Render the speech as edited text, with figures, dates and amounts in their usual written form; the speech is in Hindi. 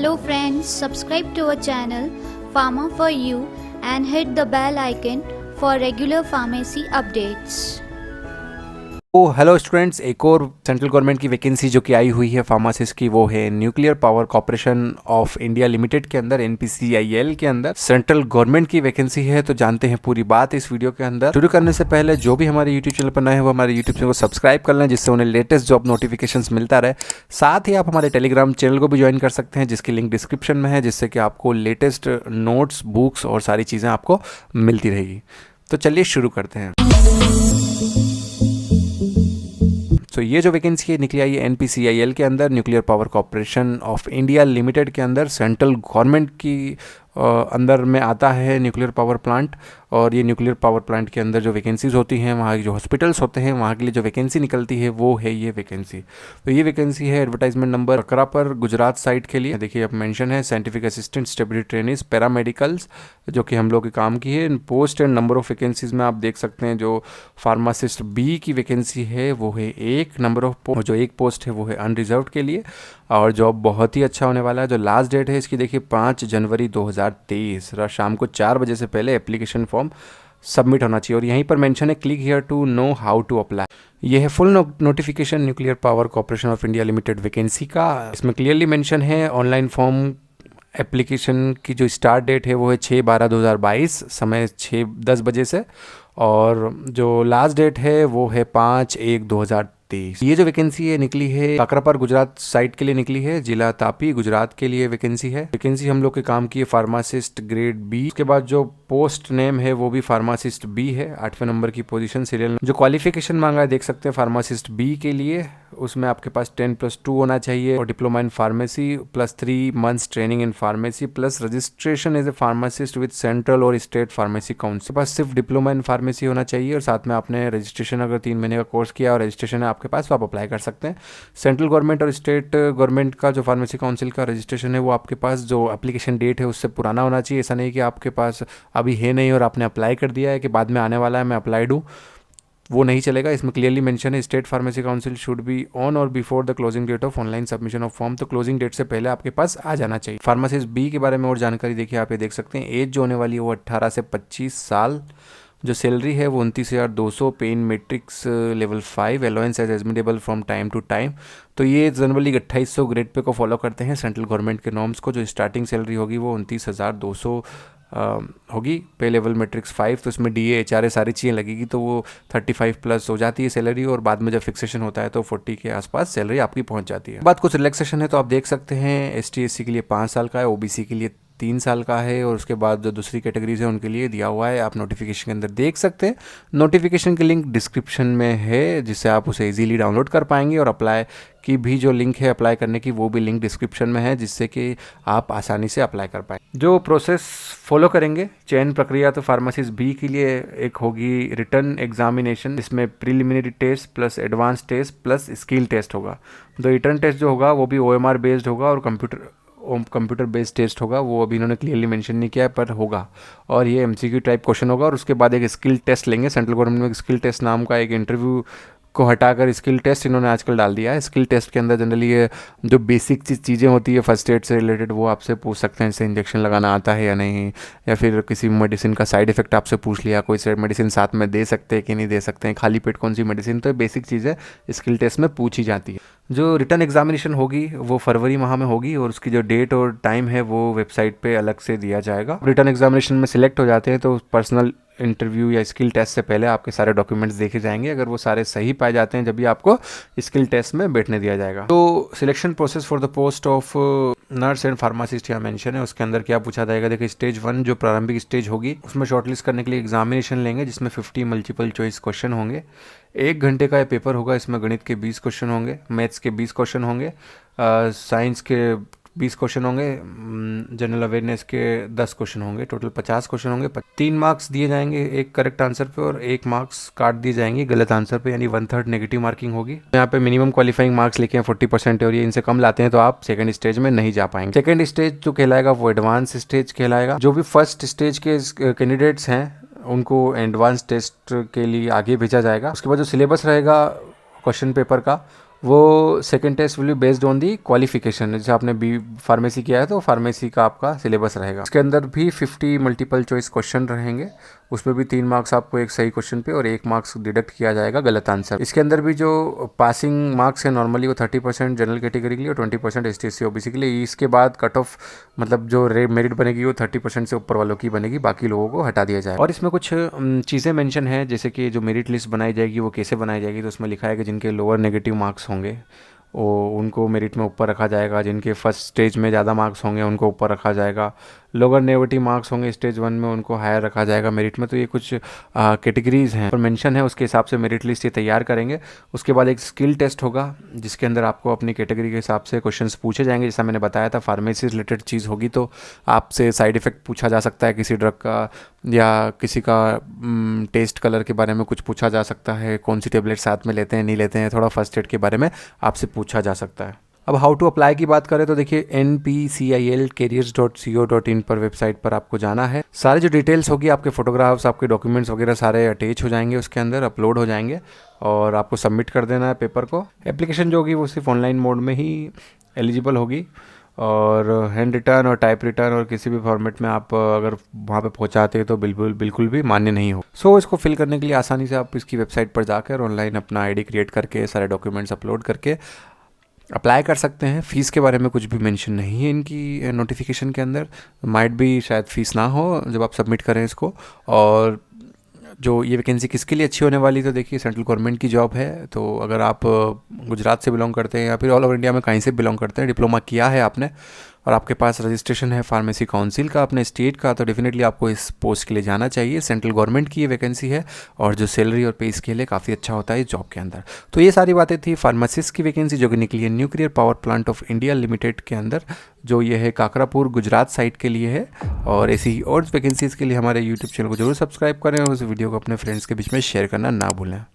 Hello friends, subscribe to our channel Pharma for You and hit the bell icon for regular pharmacy updates. Hello students, एक और सेंट्रल गवर्नमेंट की वैकेंसी जो कि आई हुई है फार्मासिस्ट की, वो है nuclear power corporation of India limited के अंदर, NPCIL के अंदर सेंट्रल गवर्नमेंट की वैकेंसी है। तो जानते हैं पूरी बात इस वीडियो के अंदर। शुरू करने से पहले जो भी हमारे यूट्यूब चैनल पर नए हैं वो हमारे यूट्यूब चैनल को सब्सक्राइब कर लें, जिससे उन्हें लेटेस्ट जॉब नोटिफिकेशंस मिलता रहे। साथ ही आप हमारे टेलीग्राम चैनल को भी ज्वाइन कर सकते हैं, जिसकी लिंक डिस्क्रिप्शन में है, जिससे कि आपको लेटेस्ट नोट्स, बुक्स और सारी चीज़ें आपको मिलती रहेगी। तो चलिए शुरू करते हैं। तो ये जो वैकेंसी है निकली आई है NPCIL के अंदर, nuclear power corporation of India limited के अंदर। सेंट्रल गवर्नमेंट की अंदर में आता है न्यूक्लियर पावर प्लांट, और ये न्यूक्लियर पावर प्लांट के अंदर जो वैकेंसीज़ होती हैं, वहाँ के जो हॉस्पिटल्स होते हैं, वहाँ के लिए जो वैकेंसी निकलती है वो है ये वैकेंसी। तो ये वैकेंसी है एडवर्टाइजमेंट नंबर अकरापर गुजरात साइड के लिए। देखिए अब मेंशन है scientific assistant, stability trainees, paramedicals, जो कि हम लोग के काम की है। Post and number of vacancies में आप देख सकते हैं, जो फार्मासिस्ट बी की वैकेंसी है वो है 1 नंबर ऑफ पोस्ट, जो 1 पोस्ट है वो है अनरिजर्व्ड के लिए। और जॉब बहुत ही अच्छा होने वाला है। जो लास्ट डेट है इसकी देखिए 5 जनवरी 2023, शाम को 4 बजे से पहले एप्लीकेशन फॉर्म सबमिट होना चाहिए। और यहीं पर मेंशन है click here to know how to apply. ये है full notification nuclear power corporation of India limited vacancy का। इसमें क्लियरली मेंशन है ऑनलाइन फॉर्म एप्लीकेशन की जो स्टार्ट डेट है वो है 6/12/2022, समय 6-10 बजे से। और जो लास्ट डेट है वो है 5/1/2023। ये जो वैकेंसी है निकली है काकरापार गुजरात साइट के लिए निकली है, जिला तापी गुजरात के लिए वैकेंसी है। वैकेंसी हम लोग के काम की है फार्मासिस्ट ग्रेड बी। उसके बाद जो पोस्ट नेम है वो भी फार्मासिस्ट बी है, 8वें नंबर की पोजीशन, सीरियल। जो क्वालिफिकेशन मांगा है देख सकते हैं फार्मासिस्ट बी के लिए, उसमें आपके पास 10+2 होना चाहिए, और diploma in pharmacy +3 months training in pharmacy, plus registration as a pharmacist with central और स्टेट फार्मेसी काउंसिल। पास सिर्फ डिप्लोमा इन फार्मेसी होना चाहिए, और साथ में आपने रजिस्ट्रेशन अगर 3 महीने का कोर्स किया और रजिस्ट्रेशन है आपके पास तो आप अप्लाई कर सकते हैं। सेंट्रल गवर्नमेंट और स्टेट गवर्नमेंट का जो फार्मेसी काउंसिल का रजिस्ट्रेशन है वो आपके पास जो एप्लीकेशन डेट है उससे पुराना होना चाहिए। ऐसा नहीं कि आपके पास अभी है नहीं और आपने अप्लाई कर दिया है कि बाद में आने वाला है मैं अप्लाई दूँ, वो नहीं चलेगा। इसमें क्लियरली मेंशन है state pharmacy council should be on or before the closing date of online submission of form. तो क्लोजिंग डेट से पहले आपके पास आ जाना चाहिए। फार्मासिस्ट बी के बारे में और जानकारी देखिए, आप ये देख सकते हैं। एज जो होने वाली है वो 18 से 25 साल। जो सैलरी है वो 29,200, pay in matrix level 5, allowance as admissible from time to time. तो ये जनरली 2800 ग्रेड पे को फॉलो करते हैं सेंट्रल गवर्नमेंट के नॉर्म्स को। जो स्टार्टिंग सैलरी होगी वो 29,200 होगी, पे लेवल मैट्रिक्स 5। तो इसमें DA HRA सारी चीज़ें लगेगी, तो वो 35+ हो जाती है सैलरी, और बाद में जब फिक्सेशन होता है तो 40 के आसपास सैलरी आपकी पहुंच जाती है। बात कुछ रिलैक्सेशन है तो आप देख सकते हैं, ST SC के लिए 5 साल का है, OBC के लिए 3 साल का है, और उसके बाद जो दूसरी कैटेगरीज है उनके लिए दिया हुआ है, आप नोटिफिकेशन के अंदर देख सकते हैं। नोटिफिकेशन की लिंक डिस्क्रिप्शन में है, जिससे आप उसे इजीली डाउनलोड कर पाएंगे, और अप्लाई की भी जो लिंक है अप्लाई करने की वो भी लिंक डिस्क्रिप्शन में है, जिससे कि आप आसानी से अप्लाई कर पाएँ। जो प्रोसेस फॉलो करेंगे चयन प्रक्रिया, तो फार्मासिस्ट बी के लिए एक होगी रिटन एग्जामिनेशन, इसमें preliminary test plus advance test plus skill test होगा। तो रिटन टेस्ट जो होगा वो भी OMR बेस्ड होगा, और कंप्यूटर बेस्ड टेस्ट होगा, वो अभी इन्होंने क्लियरली मेंशन नहीं किया है पर होगा। और ये MCQ टाइप क्वेश्चन होगा, और उसके बाद एक स्किल टेस्ट लेंगे। सेंट्रल गवर्नमेंट में स्किल टेस्ट नाम का एक इंटरव्यू को हटाकर स्किल टेस्ट इन्होंने आजकल डाल दिया है। स्किल टेस्ट के अंदर जनरली ये जो बेसिक चीज़ें होती है फर्स्ट एड से रिलेटेड, वो आपसे पूछ सकते हैं, जैसे इंजेक्शन लगाना आता है या नहीं, या फिर किसी मेडिसिन का साइड इफेक्ट आपसे पूछ लिया, कोई से मेडिसिन साथ में दे सकते हैं कि नहीं दे सकते हैं, खाली पेट कौन सी मेडिसिन। तो बेसिक चीज़ें स्किल टेस्ट में पूछी जाती है। जो रिटर्न एग्जामिनेशन होगी वो फरवरी माह में होगी, और उसकी जो डेट और टाइम है वो वेबसाइट पे अलग से दिया जाएगा। रिटर्न एग्जामिनेशन में सिलेक्ट हो जाते हैं तो पर्सनल इंटरव्यू या स्किल टेस्ट से पहले आपके सारे डॉक्यूमेंट्स देखे जाएंगे। अगर वो सारे सही पाए जाते हैं जब भी आपको स्किल टेस्ट में बैठने दिया जाएगा। तो selection process for the post of nurse and pharmacist यहाँ मेंशन है। उसके अंदर क्या पूछा जाएगा, देखिए स्टेज 1 जो प्रारंभिक स्टेज होगी उसमें शॉर्टलिस्ट करने के लिए एग्जामिनेशन लेंगे, जिसमें 50 मल्टीपल चॉइस क्वेश्चन होंगे। 1 घंटे का ये पेपर होगा। इसमें गणित के 20 क्वेश्चन होंगे, मैथ्स के 20 क्वेश्चन होंगे, साइंस के 20 क्वेश्चन होंगे, जनरल अवेयरनेस के 10 क्वेश्चन होंगे। टोटल 50 क्वेश्चन होंगे। 3 मार्क्स दिए जाएंगे एक करेक्ट आंसर पे, और 1 मार्क्स काट दिए जाएंगे गलत आंसर पे, यानी 1/3 नेगेटिव मार्किंग होगी। यहाँ पे मिनिमम क्वालिफाइंग मार्क्स लिखे हैं 40%, और ये इनसे कम लाते हैं तो आप सेकंड स्टेज में नहीं जा पाएंगे। सेकंड स्टेज जो कहलाएगा वो एडवांस स्टेज कहलाएगा। जो भी फर्स्ट स्टेज के कैंडिडेट्स हैं उनको एडवांस टेस्ट के लिए आगे भेजा जाएगा। उसके बाद जो सिलेबस रहेगा क्वेश्चन पेपर का वो second test will be based on the qualification. जैसे आपने बी फार्मेसी किया है तो फार्मेसी का आपका सिलेबस रहेगा। इसके अंदर भी 50 मल्टीपल चॉइस क्वेश्चन रहेंगे, उसमें भी 3 मार्क्स आपको एक सही क्वेश्चन पे और 1 मार्क्स डिडक्ट किया जाएगा गलत आंसर। इसके अंदर भी जो पासिंग मार्क्स है नॉर्मली वो 30% जनरल कैटेगरी के लिए और 20% ST/SC OBC के लिए। इसके बाद कट ऑफ मतलब जो मेरिट बनेगी वो 30% से ऊपर वालों की बनेगी, बाकी लोगों को हटा दिया जाएगा। और इसमें कुछ चीज़ें मेंशन है, जैसे कि जो मेरिट लिस्ट बनाई जाएगी वो कैसे बनाई जाएगी। तो उसमें लिखा है कि जिनके लोअर नेगेटिव मार्क्स होंगे उनको मेरिट में ऊपर रखा जाएगा, जिनके फर्स्ट स्टेज में ज़्यादा मार्क्स होंगे उनको ऊपर रखा जाएगा, लोअर नेगेटिव मार्क्स होंगे स्टेज 1 में उनको हायर रखा जाएगा मेरिट में। तो ये कुछ कैटेगरीज़ हैं और मेंशन है, उसके हिसाब से मेरिट लिस्ट ये तैयार करेंगे। उसके बाद एक स्किल टेस्ट होगा जिसके अंदर आपको अपनी कैटेगरी के हिसाब से क्वेश्चंस पूछे जाएंगे। जैसा मैंने बताया था फार्मेसी से रिलेटेड चीज़ होगी तो आपसे साइड इफ़ेक्ट पूछा जा सकता है किसी ड्रग का, या किसी का टेस्ट कलर के बारे में कुछ पूछा जा सकता है, कौन सी टेबलेट साथ में लेते हैं नहीं लेते हैं, थोड़ा फर्स्ट एड के बारे में आपसे पूछा जा सकता है। अब हाउ टू अप्लाई की बात करें तो देखिए npcil-careers.co.in पर वेबसाइट पर आपको जाना है। सारे जो डिटेल्स होगी, आपके फोटोग्राफ्स, आपके डॉक्यूमेंट्स वगैरह सारे अटैच हो जाएंगे, उसके अंदर अपलोड हो जाएंगे और आपको सबमिट कर देना है पेपर को। एप्लीकेशन जो होगी वो सिर्फ ऑनलाइन मोड में ही एलिजिबल होगी और हैंड रिटर्न और टाइप रिटर्न और किसी भी फॉर्मेट में आप अगर वहाँ पे पहुँचाते हैं तो बिल्कुल भी मान्य नहीं हो। सो इसको फिल करने के लिए आसानी से आप इसकी वेबसाइट पर जाकर ऑनलाइन अपना आईडी क्रिएट करके सारे डॉक्यूमेंट्स अपलोड करके अप्लाई कर सकते हैं। फ़ीस के बारे में कुछ भी मेंशन नहीं है इनकी नोटिफिकेशन के अंदर, माइट भी शायद फ़ीस ना हो जब आप सबमिट करें इसको। और जो ये वैकेंसी किसके लिए अच्छी होने वाली, तो देखिए सेंट्रल गवर्नमेंट की जॉब है। तो अगर आप गुजरात से बिलोंग करते हैं या फिर ऑल ओवर इंडिया में कहीं से बिलोंग करते हैं, डिप्लोमा किया है आपने और आपके पास रजिस्ट्रेशन है फार्मेसी काउंसिल का अपने स्टेट का, तो डेफिनेटली आपको इस पोस्ट के लिए जाना चाहिए। सेंट्रल गवर्नमेंट की ये वैकेंसी है और जो सैलरी और पे स्केल है काफ़ी अच्छा होता है इस जॉब के अंदर। तो ये सारी बातें थी फार्मासिस्ट की वैकेंसी जो कि निकली है nuclear power plant of India limited के अंदर, जो ये है काकरापुर गुजरात साइड के लिए है। और ऐसी ही और वैकेंसीज़ के लिए हमारे यूट्यूब चैनल को जरूर सब्सक्राइब करें और उस वीडियो को अपने फ्रेंड्स के बीच में शेयर करना ना भूलें।